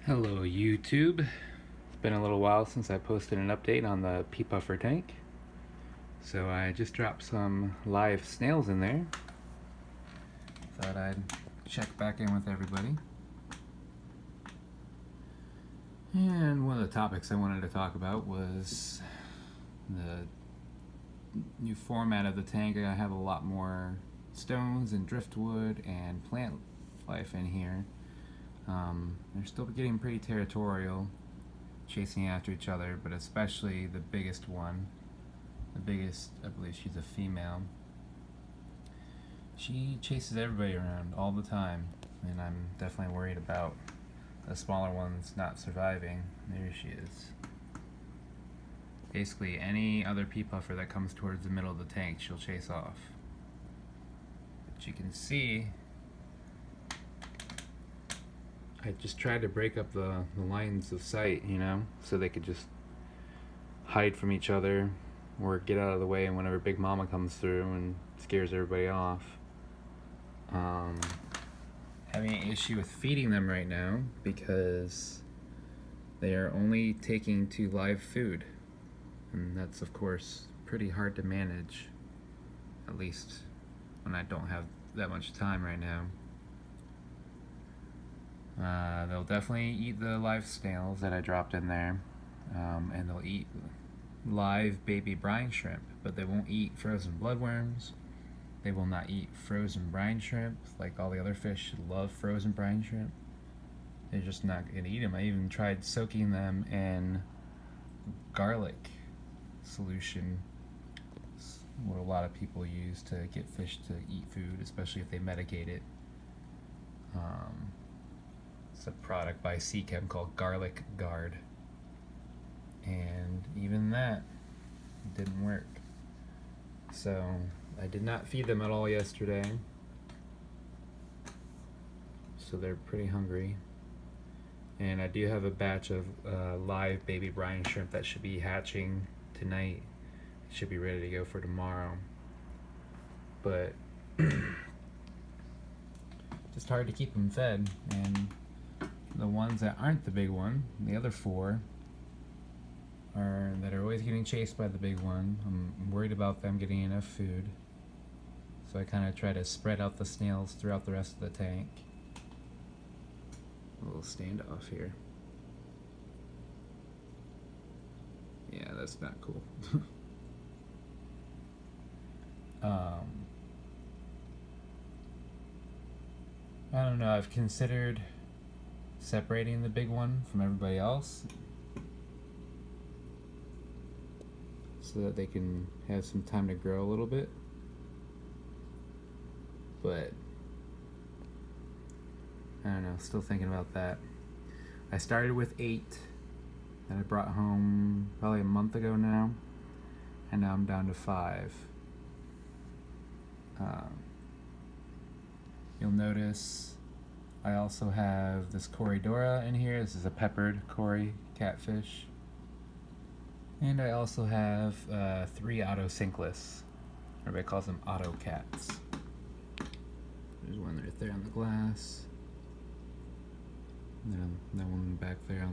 Hello YouTube. It's been a little while since I posted an update on the Pea Puffer tank. So I just dropped some live snails in there. Thought I'd check back in with everybody. And one of the topics I wanted to talk about was the new format of the tank. I have a lot more stones and driftwood and plant life in here. They're still getting pretty territorial, chasing after each other, but especially the biggest one. The biggest, I believe she's a female. She chases everybody around all the time, and I'm definitely worried about the smaller ones not surviving. There she is. Basically, any other pea puffer that comes towards the middle of the tank, she'll chase off. But you can see, I just tried to break up the lines of sight, so they could just hide from each other or get out of the way whenever Big Mama comes through and scares everybody off. Having an issue with feeding them right now because they are only taking to live food, and that's of course pretty hard to manage, at least when I don't have that much time right now. They'll definitely eat the live snails that I dropped in there, and they'll eat live baby brine shrimp, but they won't eat frozen bloodworms. They will not eat frozen brine shrimp like all the other fish love frozen brine shrimp. They're just not going to eat them. I even tried soaking them in garlic solution. It's what a lot of people use to get fish to eat food, especially if they medicate it. It's a product by Seachem called Garlic Guard, and even that didn't work. So I did not feed them at all yesterday, so they're pretty hungry. And I do have a batch of live baby brine shrimp that should be hatching tonight. It should be ready to go for tomorrow, but just hard to keep them fed. And the ones that aren't the big one, the other four, that are always getting chased by the big one, I'm worried about them getting enough food. So I kind of try to spread out the snails throughout the rest of the tank. A little standoff here. Yeah, that's not cool. I don't know, I've considered separating the big one from everybody else so that they can have some time to grow a little bit, but I don't know, still thinking about that. I started with 8 that I brought home probably a month ago now, and now I'm down to 5. You'll notice I also have this Corydoras in here. This is a peppered Cory catfish. And I also have 3 autosynclus. Everybody calls them auto cats. There's one right there on the glass. And then that one back there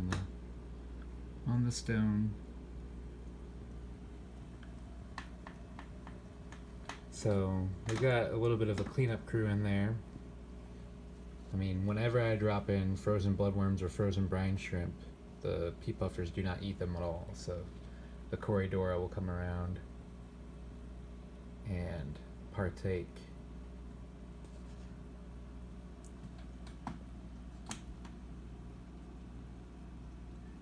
on the stone. So we got a little bit of a cleanup crew in there. I mean, whenever I drop in frozen bloodworms or frozen brine shrimp, the pea puffers do not eat them at all. So the Corydoras will come around and partake.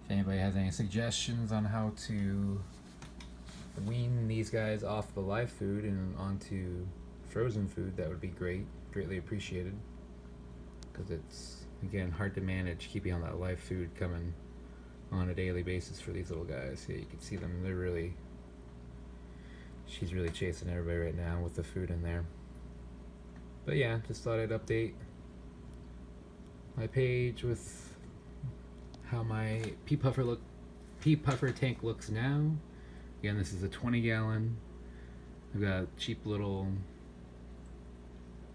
If anybody has any suggestions on how to wean these guys off the live food and onto frozen food, that would be greatly appreciated, because it's, again, hard to manage keeping on that live food coming on a daily basis for these little guys. Yeah, you can see them, she's really chasing everybody right now with the food in there. But yeah, just thought I'd update my page with how my pea puffer tank looks now. Again, this is a 20-gallon. I've got a cheap little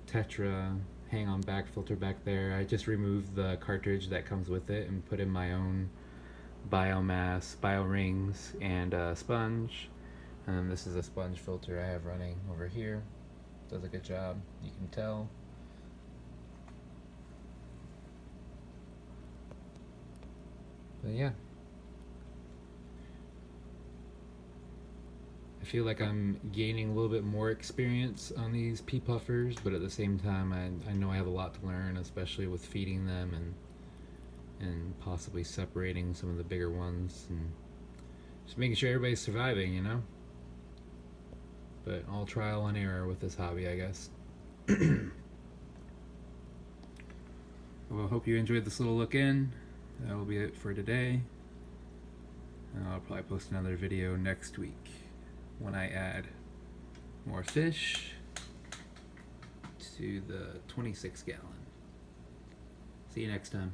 Tetra hang on back filter back there. I just removed the cartridge that comes with it and put in my own biomass, bio rings, and a sponge. And this is a sponge filter I have running over here. Does a good job, you can tell. But yeah, I feel like I'm gaining a little bit more experience on these pea puffers, but at the same time I know I have a lot to learn, especially with feeding them and possibly separating some of the bigger ones and just making sure everybody's surviving, you know? But all trial and error with this hobby, I guess. Well, I hope you enjoyed this little look in. That will be it for today. I'll probably post another video next week when I add more fish to the 26 gallon. See you next time.